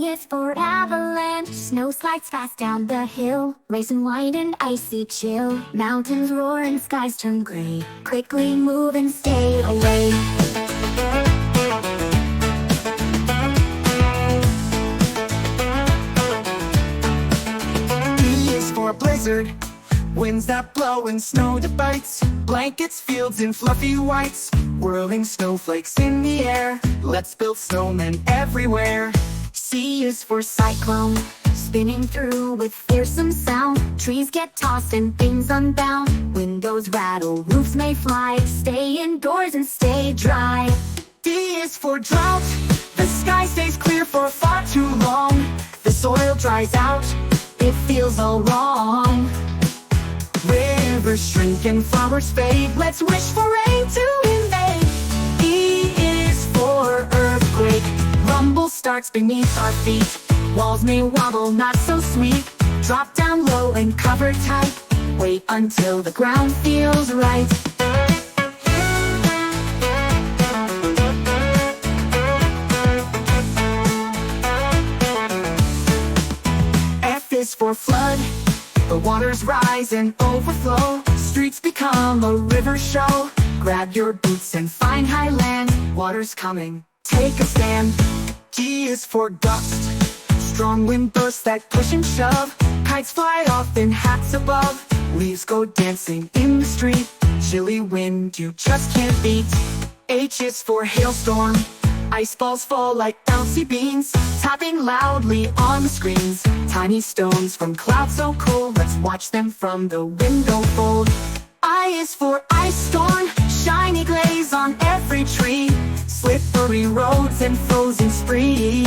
is for avalanche. Snow slides fast down the hill, racing white and icy chill. Mountains roar and skies turn gray. Quickly move and stay away. B is for blizzard. Winds that blow and snow that bites. Blankets, fields, and fluffy whites. Whirling snowflakes in the air. Let's build snowmen everywhere. C is for cyclone, spinning through with fearsome sound. Trees get tossed and things unbound. Windows rattle, roofs may fly. Stay indoors and stay dry. D is for drought. The sky stays clear for far too long. The soil dries out, it feels all wrong. Rivers shrink and flowers fade. Let's wish for rain to invade. E is for earthquake. Rumble starts beneath our feet. Walls may wobble, not so sweet. Drop down low and cover tight. Wait until the ground feels right. F is for flood. The waters rise and overflow. Streets become a river show. Grab your boots and find high land. Water's coming, take a stand. G is for gust. Strong wind bursts that push and shove. Kites fly off in hats above. Leaves go dancing in the street. Chilly wind you just can't beat. H is for hailstorm. Ice balls fall like bouncy beans, tapping loudly on the screens. Tiny stones from clouds so cold, let's watch them from the window fold. I is for ice storm, shiny glaze on every tree. Slippery roads and frozen spree.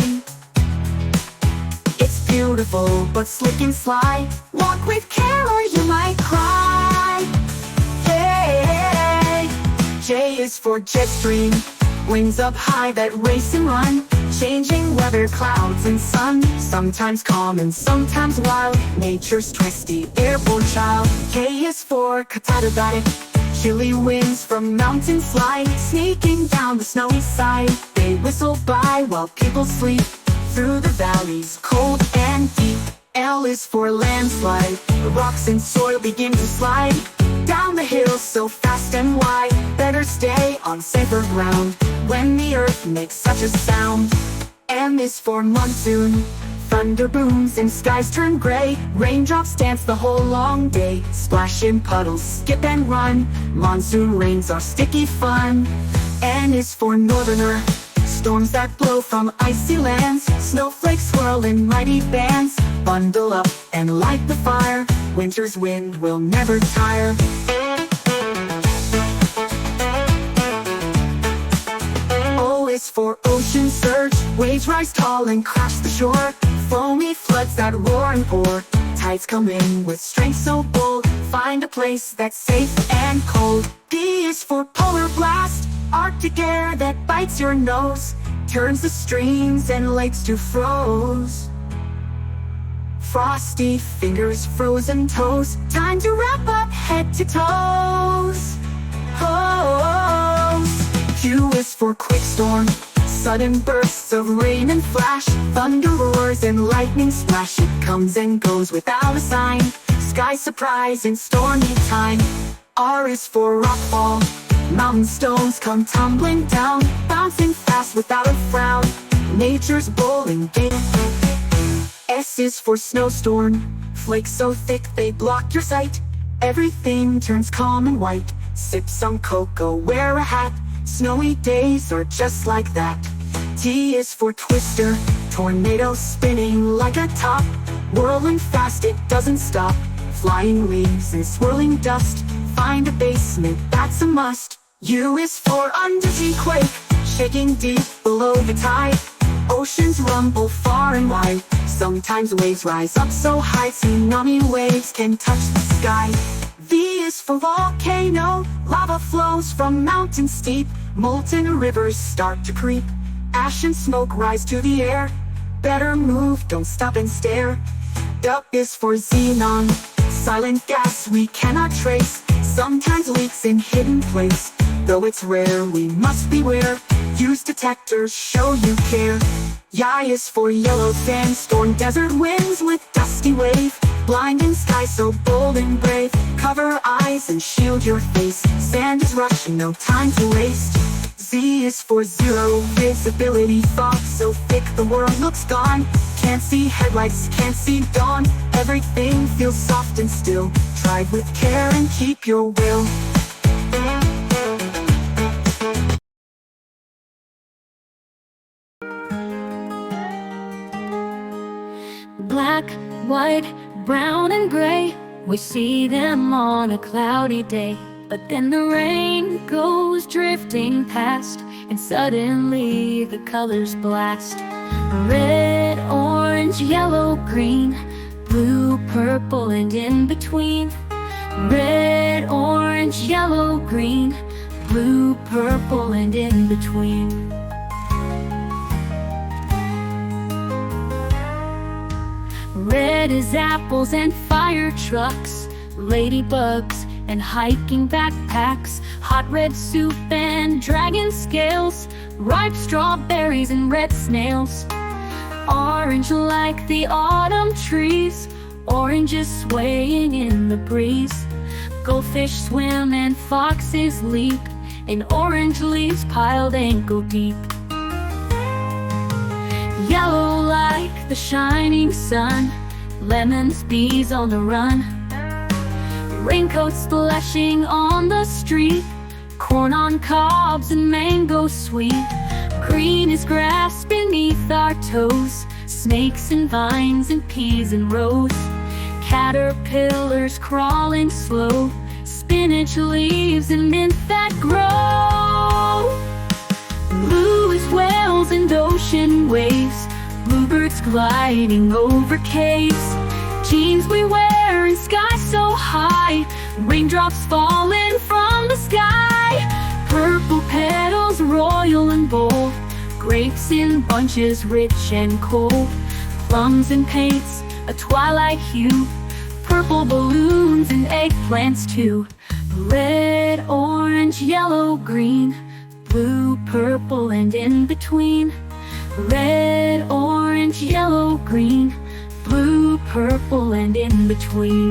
It's beautiful but slick and sly. Walk with care or you might cry. Hey, J is for jet stream. Wings up high that race and run. Changing weather, clouds and sun. Sometimes calm and sometimes wild. Nature's twisty airborne child. K is for cataract. Chilly winds from mountains slide. Sneaking down the snowy side. They whistle by while people sleep. Through the valleys, cold and deep. L is for landslide. Rocks and soil begin to slide. Down the hill so fast and wide. Better stay on safer ground when the earth makes such a sound. M is for monsoon. Thunder booms and skies turn gray. Raindrops dance the whole long day. Splash in puddles, skip and run. Monsoon rains are sticky fun. N is for northerner. Storms that blow from icy lands. Snowflakes swirl in mighty bands. Bundle up and light the fire. Winter's wind will never tire. O is for ocean surge. Waves rise tall and crash the shore. Foamy floods that roar and pour. Tides come in with strength so bold. Find a place that's safe and cold. D is for polar blast. Arctic air that bites your nose. Turns the streams and lakes to froze. Frosty fingers, frozen toes. Time to wrap up head to toes. Q is for quick storm. Sudden bursts of rain and flash. Thunder roars and lightning splash. It comes and goes without a sign. Sky surprise in stormy time. R is for rockfall. Mountain stones come tumbling down. Bouncing fast without a frown. Nature's bowling game. S is for snowstorm. Flakes so thick they block your sight. Everything turns calm and white. Sip some cocoa, wear a hat. Snowy days are just like that. T is for twister. Tornado spinning like a top. Whirling fast, it doesn't stop. Flying leaves and swirling dust. Find a basement, that's a must. U is for undersea quake. Shaking deep below the tide. Oceans rumble far and wide. Sometimes waves rise up so high. Tsunami waves can touch the sky. V is for volcano. Lava flows from mountains steep. Molten rivers start to creep. Ash and smoke rise to the air. Better move, don't stop and stare. W is for xenon. Silent gas we cannot trace. Sometimes leaks in hidden place. Though it's rare, we must beware. Use detectors, show you care. Y is for yellow sandstorm, desert winds with dusty wave, blinding sky so bold and brave. Cover eyes and shield your face, sand is rushing, no time to waste. Z is for zero visibility, fog so thick the world looks gone. Can't see headlights, can't see dawn, everything feels soft and still. Drive with care and keep your will. Black, white, brown and gray, we see them on a cloudy day. But then the rain goes drifting past, and suddenly the colors blast. Red, orange, yellow, green, blue, purple, and in between. Red, orange, yellow, green, blue, purple, and in between. Red is apples and fire trucks, ladybugs and hiking backpacks, hot red soup and dragon scales, ripe strawberries and red snails. Orange like the autumn trees, oranges swaying in the breeze. Goldfish swim and foxes leap, and orange leaves piled ankle deep. Yellow like the shining sun, lemons, bees on the run. Raincoats splashing on the street, corn on cobs and mango sweet. Green is grass beneath our toes, snakes and vines and peas and rose. Caterpillars crawling slow, spinach leaves and mint that grow. Blue is whales and ocean waves, bluebirds gliding over caves. Jeans we wear in sky so high, raindrops falling from the sky. Purple petals royal and bold, grapes in bunches rich and cold. Plums and paints a twilight hue, purple balloons and eggplants too. Red, orange, yellow, green, blue, purple, and in between. Red, orange, yellow, green, blue, purple, and in between.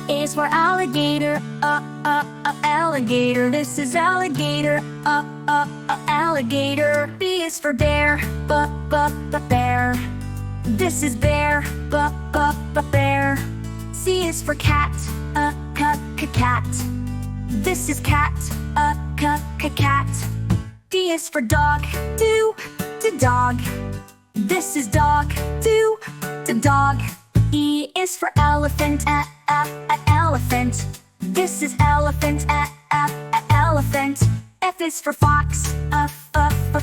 A is for alligator, alligator. This is alligator, alligator. B is for bear, bear. This is bear, bear. C is for cat, cat. This is cat, cat. D is for dog, dog. This is dog, dog. E is for elephant, elephant. This is elephant, elephant. F is for fox,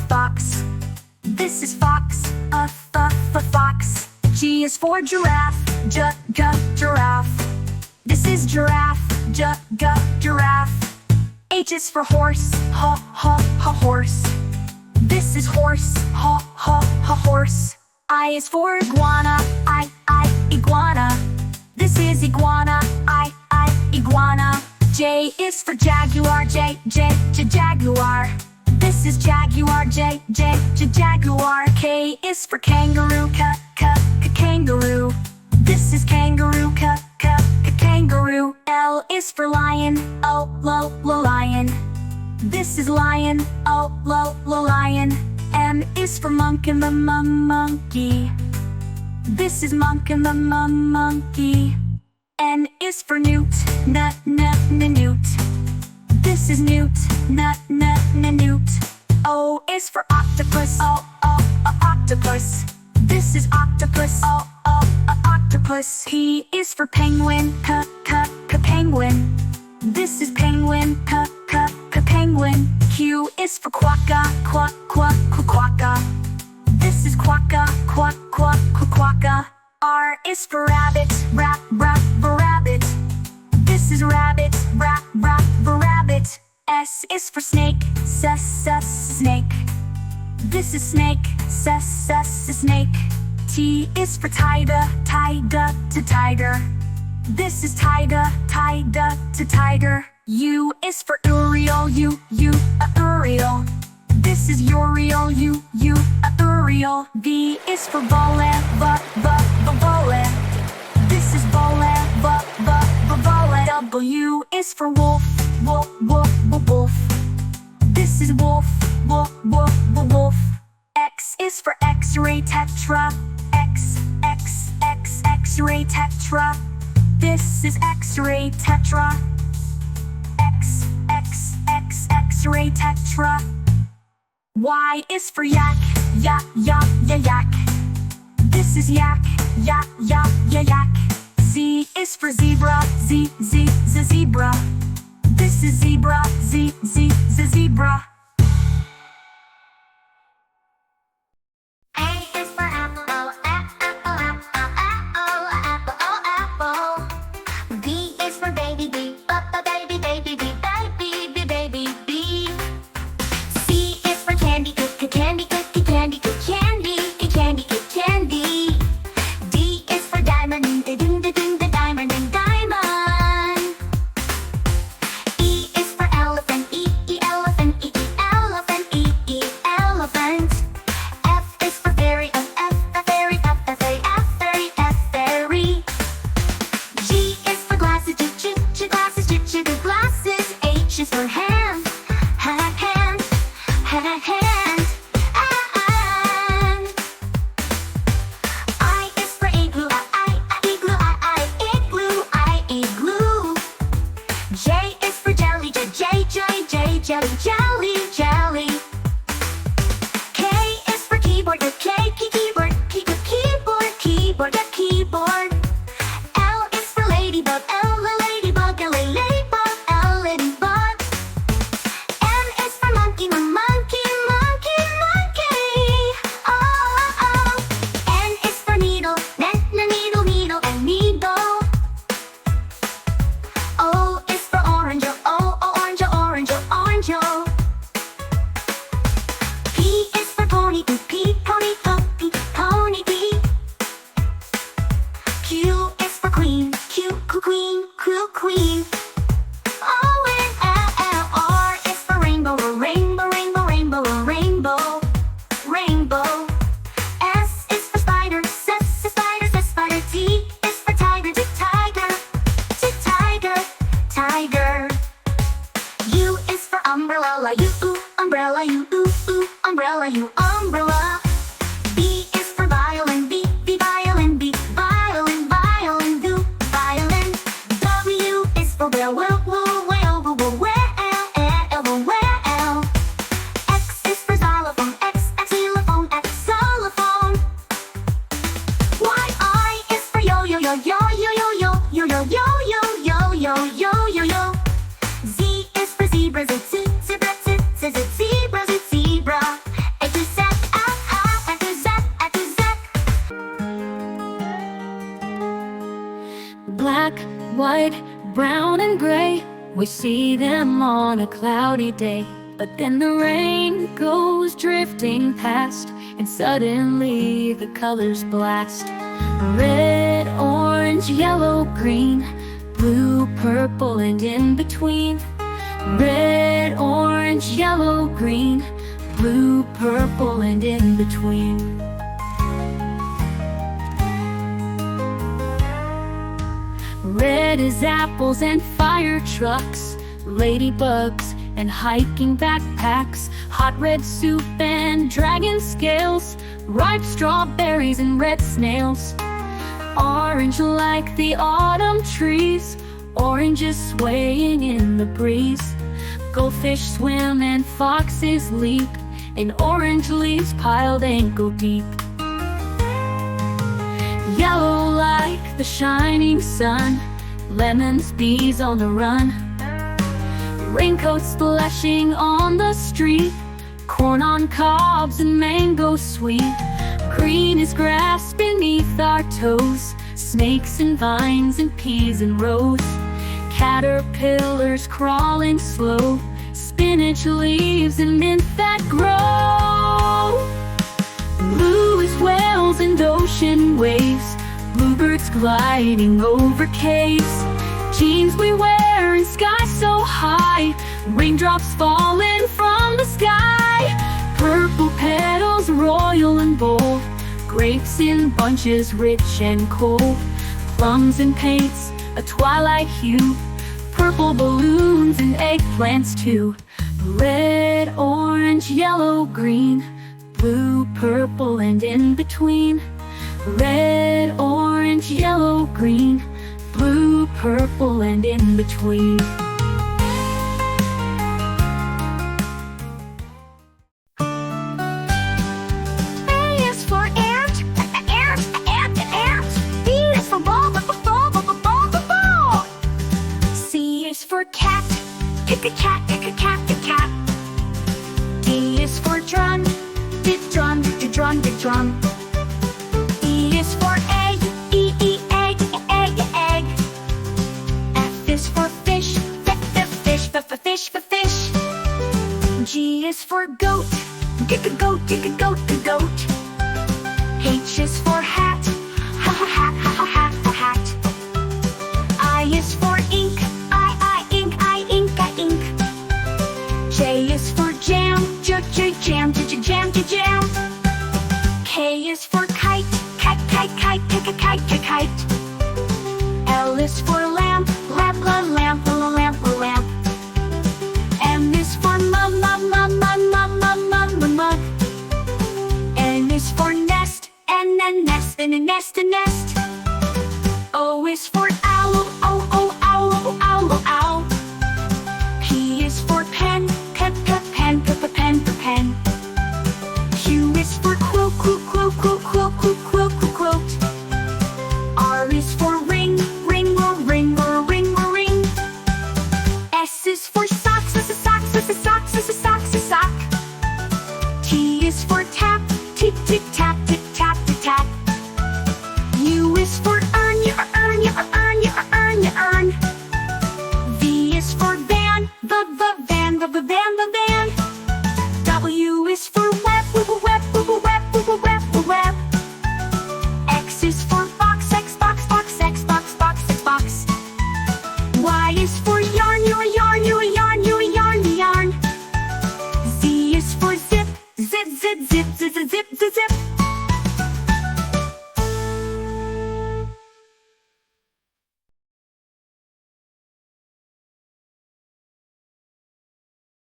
fox. This is fox, fox. G is for giraffe, giraffe. This is giraffe, giraffe. H is for horse, horse. This is horse, horse. I is for iguana, iguana. This is iguana, iguana. J is for jaguar, jaguar. This is jaguar, jaguar. K is for kangaroo, kangaroo. This is kangaroo, kangaroo. L is for lion, lion. This is lion, lion. M is for monkey, monkey. This is monkey, monkey. N is for newt, newt. This is newt, newt. O is for octopus, octopus. This is octopus, octopus. P is for penguin, penguin. This is penguin, penguin. Q is for quokka, quokka. This is quokka, quokka. R is for rabbit, rabbit. This is rabbit, rabbit. S is for snake, snake. This is snake, snake. T is for tiger, tiger. This is tiger, tiger. U is for Uriel, Uriel. This is Uriel, Uriel. V is for Vole, Vole. This is Vole, Vole. W is for Wolf, Wolf. This is Wolf, Wolf. X is for X-ray Tetra, X-ray Tetra. This is X-ray Tetra, X-ray Tetra. Y is for Yak, Yak. This is Yak. Z is for Zebra, Zebra. This is Zebra, Zebra. A is for apple, apple. B is for baby, baby. C is for candy, candy. D is for diamond, diamond. E is for elephant, elephant. F is for fairy, fairy. G is for glasses, glasses. H is for hand, hand. I is for igloo, igloo. J is for jelly, jelly. K is for keyboard, keyboard. L is for ladybug, ladybug. M is for monkey, monkey. Oh. N is for needle, needle. O is for orange, orange. P is for pony, pony. Q is for queen, queen. O and L, R is for rainbow, rainbow. S is for spider, spider. T is for tiger, tiger. U is for umbrella, umbrella. V is for violin, violin. W is for whale, whale. X is for xylophone, xylophone. Y, I is for yo. Z is for zebra, zebra. A to Z, A to Z. Black, white, brown and gray, we see them on a cloudy day. But then the rain goes drifting past, and suddenly the colors blast. Red, orange, yellow, green, blue, purple, and in between. Red, orange, yellow, green, blue, purple, and in between. Red is apples and fire trucks, ladybugs and hiking backpacks, hot red soup and dragon scales, ripe strawberries and red snails. Orange like the autumn trees, oranges swaying in the breeze. Goldfish swim and foxes leap, in orange leaves piled ankle deep. Yellow like the shining sun, lemons, bees on the run. Raincoats splashing on the street, corn on cobs and mango sweet. Green is grass beneath our toes, snakes and vines and peas and rose. Caterpillars crawling slow, spinach leaves and mint that grow. Blue is whales and ocean waves, bluebirds gliding over caves. Jeans we wear air and sky so high, raindrops falling from the sky. Purple petals royal and bold, grapes in bunches rich and cold, plums and paints a twilight hue, purple balloons and eggplants too. Red, orange, yellow, green, blue, purple, and in between. Red, orange, yellow, green, blue, purple, and in between. A is for ant, ant. B is for ball, ball. C is for cat, cat. D is for drum, drum. E is for egg, egg. F is for fish, fish. G is for goat, goat. H is for hat, hat. I is for ink, ink. J is for jam, jam. K is for kite, kite. L is for lamp, lamp. M is for mug. N is for nest, nest. O is for owl,